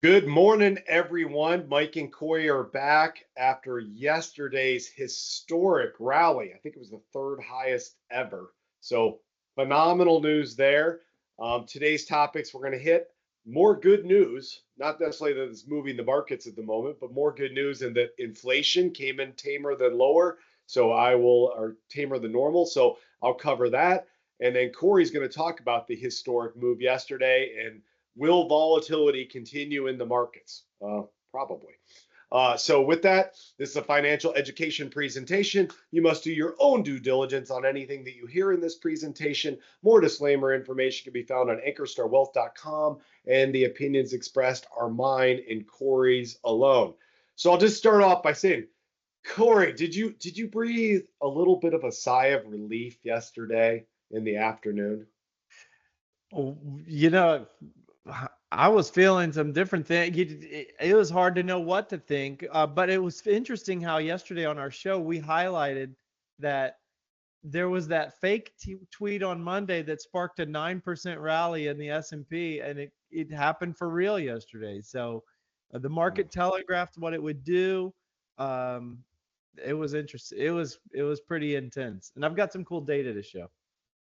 Good morning, everyone. Mike and Corey are back after yesterday's historic rally. I think it was the third highest ever. So, phenomenal news there. Today's topics we're going to hit more good news, not necessarily that it's moving the markets at the moment, but more good news in that inflation came in tamer than lower. Or tamer than normal. So, I'll cover that. And then Corey's going to talk about the historic move yesterday and will volatility continue in the markets? Probably. So with that, this is a financial education presentation. You must do your own due diligence on anything that you hear in this presentation. More disclaimer information can be found on ankerstarwealth.com, and the opinions expressed are mine and Corey's alone. So I'll just start off by saying, Corey, did you breathe a little bit of a sigh of relief yesterday in the afternoon? Oh, You know, I was feeling some different things. It was hard to know what to think, but it was interesting how yesterday on our show we highlighted that there was that fake tweet on Monday that sparked a 9% rally in the S&P, and it happened for real yesterday. So the market telegraphed what it would do. Um, it was interesting. It was pretty intense, and I've got some cool data to show.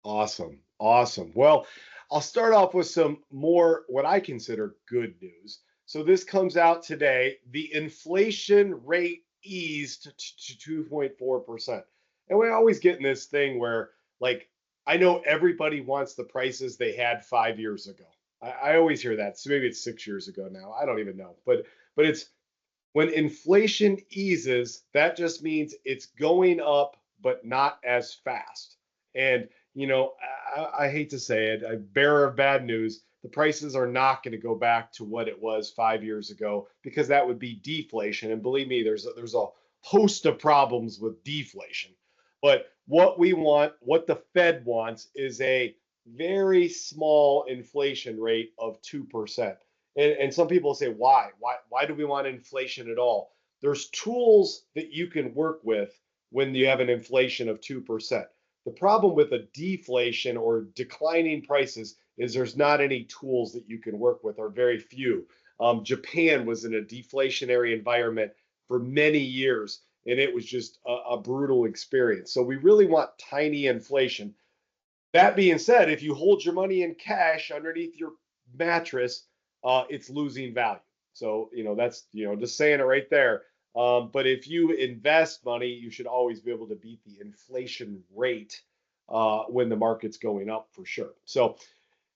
Awesome. Awesome. Well, I'll start off with some more what I consider good news. So this comes out today. The inflation rate eased to 2.4%. And we always get in this thing where, like, I know everybody wants the prices they had 5 years ago. I always hear that. So maybe it's 6 years ago now. I don't even know. But it's when inflation eases, that just means it's going up, but not as fast. And I hate to say it, a bearer of bad news, the prices are not going to go back to what it was 5 years ago because that would be deflation. And believe me, there's a host of problems with deflation. But what we want, what the Fed wants, is a very small inflation rate of 2%. And some people say, why? Why do we want inflation at all? There's tools that you can work with when you have an inflation of 2%. The problem with a deflation or declining prices is there's not any tools that you can work with, or very few. Japan was in a deflationary environment for many years, and it was just a brutal experience. So we really want tiny inflation. That being said, if you hold your money in cash underneath your mattress, it's losing value. So, that's, just saying it right there. But if you invest money, you should always be able to beat the inflation rate when the market's going up for sure. So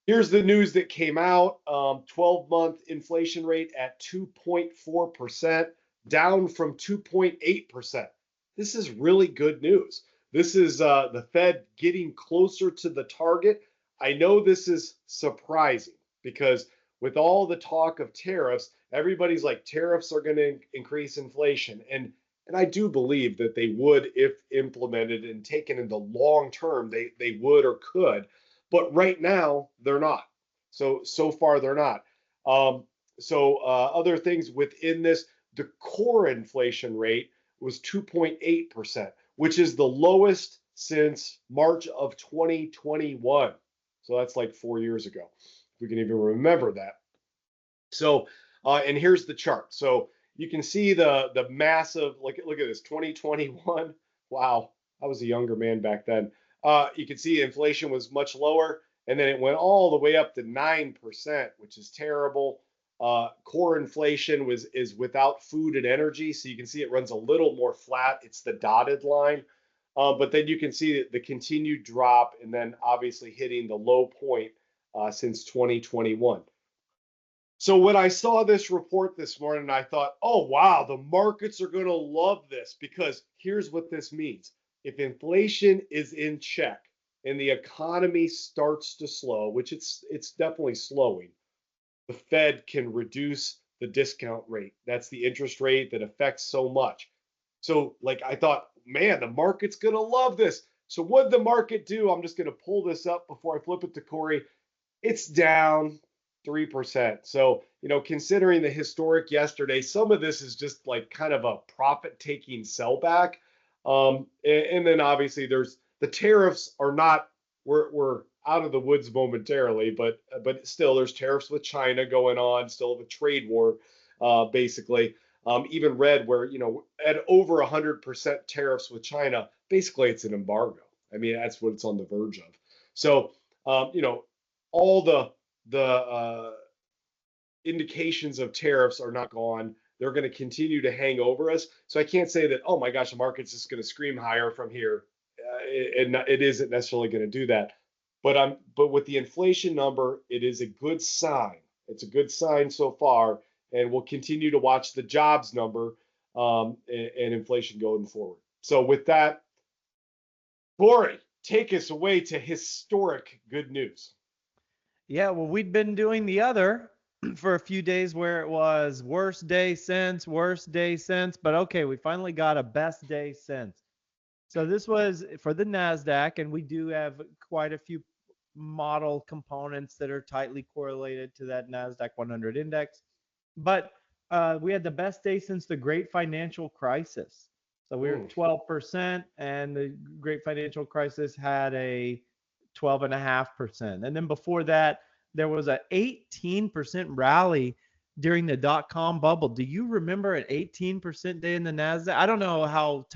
here's the news that came out. 12-month inflation rate at 2.4%, down from 2.8%. This is really good news. This is the Fed getting closer to the target. I know this is surprising because with all the talk of tariffs, everybody's like, tariffs are going to increase inflation. And I do believe that they would, if implemented and taken in the long term, they would or could. But right now, they're not. So far, they're not. Other things within this, the core inflation rate was 2.8%, which is the lowest since March of 2021. So that's like 4 years ago, if we can even remember that. So, and here's the chart. So you can see the massive, look at this, 2021. Wow, I was a younger man back then. You can see inflation was much lower, and then it went all the way up to 9%, which is terrible. Core inflation is without food and energy, so you can see it runs a little more flat. It's the dotted line. But then you can see the continued drop, and then obviously hitting the low point since 2021. So when I saw this report this morning, I thought, oh, wow, the markets are going to love this, because here's what this means. If inflation is in check and the economy starts to slow, which it's definitely slowing, the Fed can reduce the discount rate. That's the interest rate that affects so much. So, like, I thought, man, the market's going to love this. So what did the market do? I'm just going to pull this up before I flip it to Corey. It's down 3%. So, considering the historic yesterday, some of this is just like kind of a profit taking sellback. And then obviously there's the tariffs are not, we're out of the woods momentarily, but still, there's tariffs with China going on, still a trade war, basically. Even read where, at over 100% tariffs with China, basically it's an embargo. I mean, that's what it's on the verge of. So, all the indications of tariffs are not gone. They're going to continue to hang over us. So I can't say that, oh my gosh, the market's just going to scream higher from here. It isn't necessarily going to do that. But with the inflation number, it is a good sign. It's a good sign so far, and we'll continue to watch the jobs number and inflation going forward. So with that, Corey, take us away to historic good news. Yeah, well, we'd been doing the other for a few days where it was worst day since, but okay, we finally got a best day since. So this was for the NASDAQ, and we do have quite a few model components that are tightly correlated to that NASDAQ 100 index. But we had the best day since the great financial crisis. So we were 12%, and the great financial crisis had a 12.5%. And then before that, there was an 18% rally during the dot-com bubble. Do you remember an 18% day in the NASDAQ? I don't know how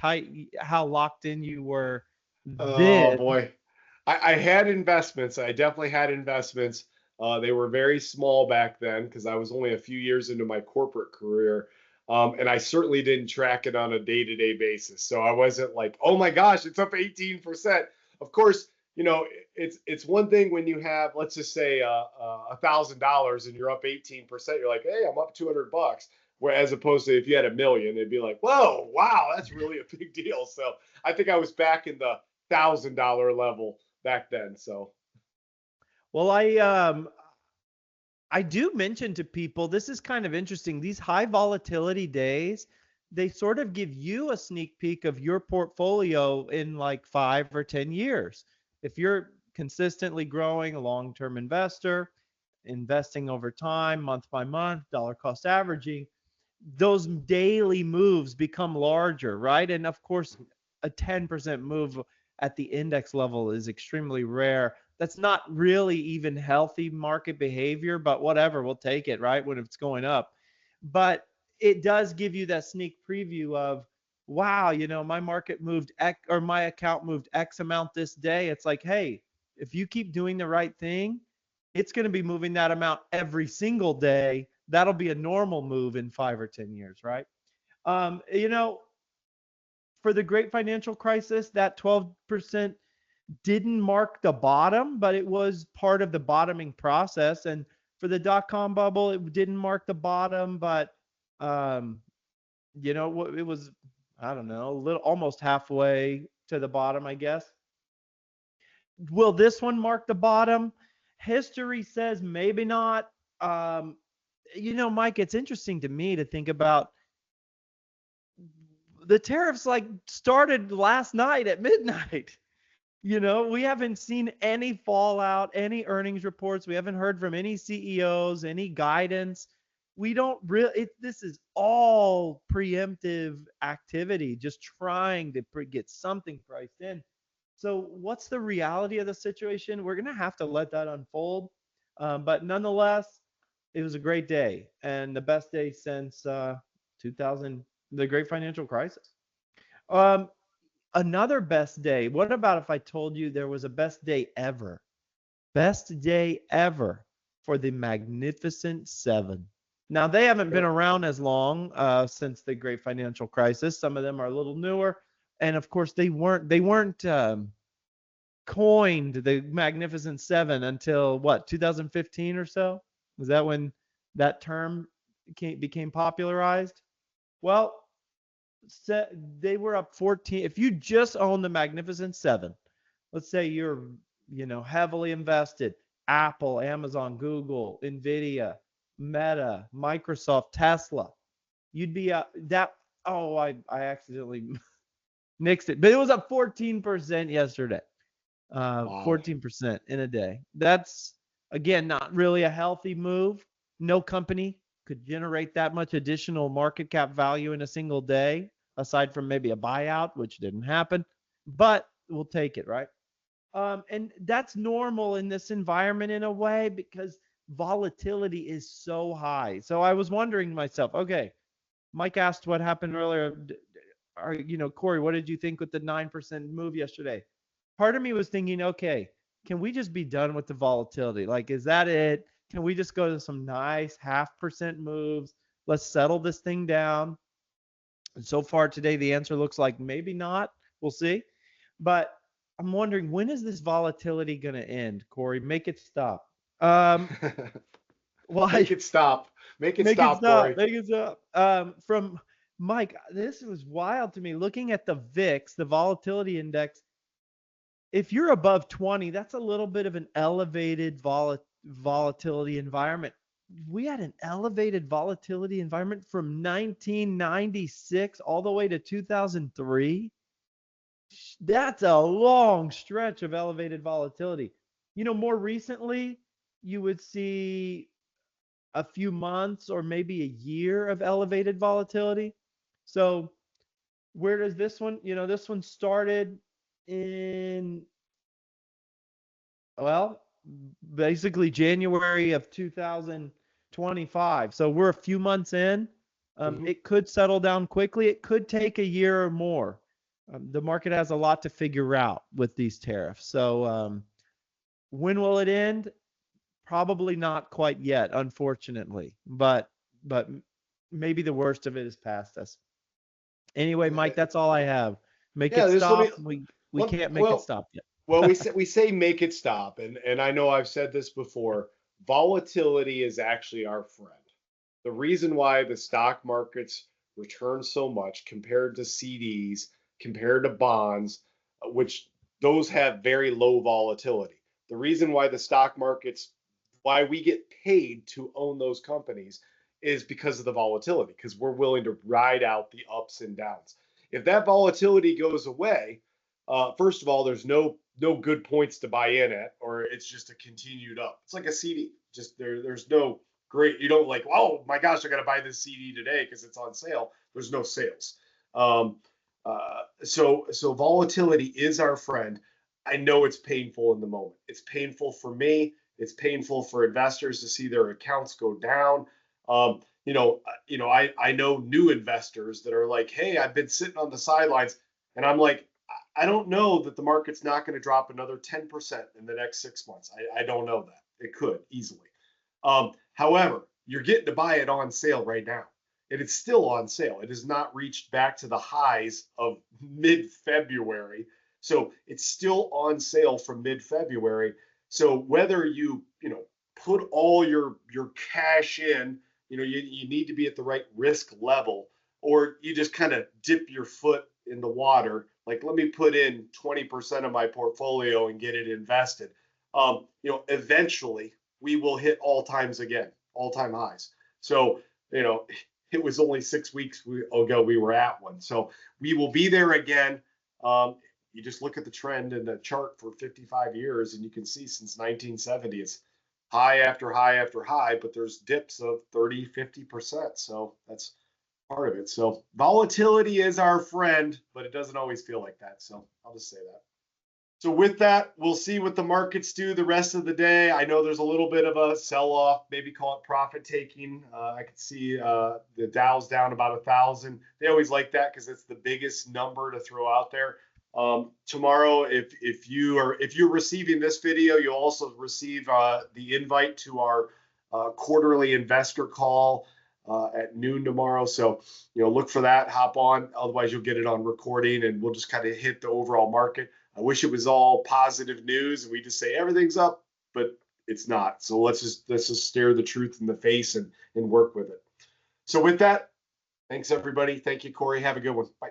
locked in you were then. Oh boy. I had investments. I definitely had investments. They were very small back then because I was only a few years into my corporate career. And I certainly didn't track it on a day-to-day basis. So I wasn't like, oh my gosh, it's up 18%. Of course, it's one thing when you have, let's just say, $1,000 and you're up 18%. You're like, hey, I'm up $200. Whereas opposed to if you had $1 million, it'd be like, whoa, wow, that's really a big deal. So I think I was back in the $1,000 level back then. So, well, I do mention to people, this is kind of interesting. These high volatility days, they sort of give you a sneak peek of your portfolio in like 5 or 10 years. If you're consistently growing, a long-term investor, investing over time, month by month, dollar cost averaging, those daily moves become larger, right? And of course, a 10% move at the index level is extremely rare. That's not really even healthy market behavior, but whatever, we'll take it, right, when it's going up. But it does give you that sneak preview of, wow, my market moved X, or my account moved X amount this day. It's like, hey, if you keep doing the right thing, it's going to be moving that amount every single day. That'll be a normal move in 5 or 10 years, right? For the great financial crisis, that 12% didn't mark the bottom, but it was part of the bottoming process. And for the dot-com bubble, it didn't mark the bottom, but it was, I don't know, a little, almost halfway to the bottom, I guess. Will this one mark the bottom? History says maybe not. Mike, it's interesting to me to think about the tariffs started last night at midnight. We haven't seen any fallout, any earnings reports. We haven't heard from any CEOs, any guidance. We don't really, this is all preemptive activity, just trying to get something priced in. So what's the reality of the situation? We're going to have to let that unfold. But nonetheless, it was a great day and the best day since 2000, the great financial crisis. Another best day. What about if I told you there was a best day ever? Best day ever for the Magnificent Seven. Now, they haven't been around as long since the great financial crisis. Some of them are a little newer. And of course, they weren't coined the Magnificent Seven until what, 2015 or so? Was that when that term became popularized? Well, they were up 14. If you just own the Magnificent Seven, let's say you're, heavily invested, Apple, Amazon, Google, Nvidia, Meta, Microsoft, Tesla, you'd be I accidentally nixed it, but it was up 14% yesterday. 14% in a day. That's, again, not really a healthy move. No company could generate that much additional market cap value in a single day, aside from maybe a buyout, which didn't happen, but we'll take it, right? And that's normal in this environment in a way because volatility is so high. So I was wondering to myself, okay, Mike asked what happened earlier. Corey, what did you think with the 9% move yesterday? Part of me was thinking, okay, can we just be done with the volatility? Like, is that it? Can we just go to some nice 0.5% moves? Let's settle this thing down. And so far today, the answer looks like maybe not. We'll see. But I'm wondering, when is this volatility going to end, Corey? Make it stop. Well, Make it stop. Make it make it stop, stop. Corey. Make it stop. From Mike, this was wild to me. Looking at the VIX, the volatility index, if you're above 20, that's a little bit of an elevated volatility environment. We had an elevated volatility environment from 1996 all the way to 2003. That's a long stretch of elevated volatility. More recently, you would see a few months or maybe a year of elevated volatility. So where does this one, this one started in, well, basically January of 2025. So we're a few months in. It could settle down quickly. It could take a year or more. The market has a lot to figure out with these tariffs. So when will it end? Probably not quite yet, unfortunately. But maybe the worst of it is past us. Anyway, Mike, that's all I have. Make Yeah, it just stop. We can't make it stop yet. Well, we say make it stop, and I know I've said this before. Volatility is actually our friend. The reason why the stock markets return so much compared to CDs, compared to bonds, which those have very low volatility. The reason why the stock markets, why we get paid to own those companies is because of the volatility, because we're willing to ride out the ups and downs. If that volatility goes away, first of all, there's no good points to buy in at, or it's just a continued up. It's like a CD. Just there's no great. You don't like, oh my gosh, I got to buy this CD today because it's on sale. There's no sales. So volatility is our friend. I know it's painful in the moment. It's painful for me. It's painful for investors to see their accounts go down. I know new investors that are like, hey, I've been sitting on the sidelines, and I'm like, I don't know that the market's not going to drop another 10% in the next 6 months. I don't know that. It could easily. However, you're getting to buy it on sale right now. And it's still on sale. It has not reached back to the highs of mid-February. So it's still on sale from mid-February. So whether you put all your cash in, you need to be at the right risk level, or you just kind of dip your foot in the water. Like, let me put in 20% of my portfolio and get it invested. Eventually we will hit all-time highs. So, it was only 6 weeks ago we were at one. So we will be there again. You just look at the trend in the chart for 55 years, and you can see since 1970, it's high after high after high, but there's dips of 30, 50%. So that's part of it. So volatility is our friend, but it doesn't always feel like that. So I'll just say that. So with that, we'll see what the markets do the rest of the day. I know there's a little bit of a sell-off, maybe call it profit taking. I could see the Dow's down about 1,000. They always like that because it's the biggest number to throw out there. Tomorrow, if you're receiving this video, you'll also receive the invite to our quarterly investor call at noon tomorrow. So look for that. Hop on. Otherwise, you'll get it on recording, and we'll just kind of hit the overall market. I wish it was all positive news and we just say everything's up, but it's not. So let's just stare the truth in the face and work with it. So with that, thanks everybody. Thank you, Corey. Have a good one. Bye.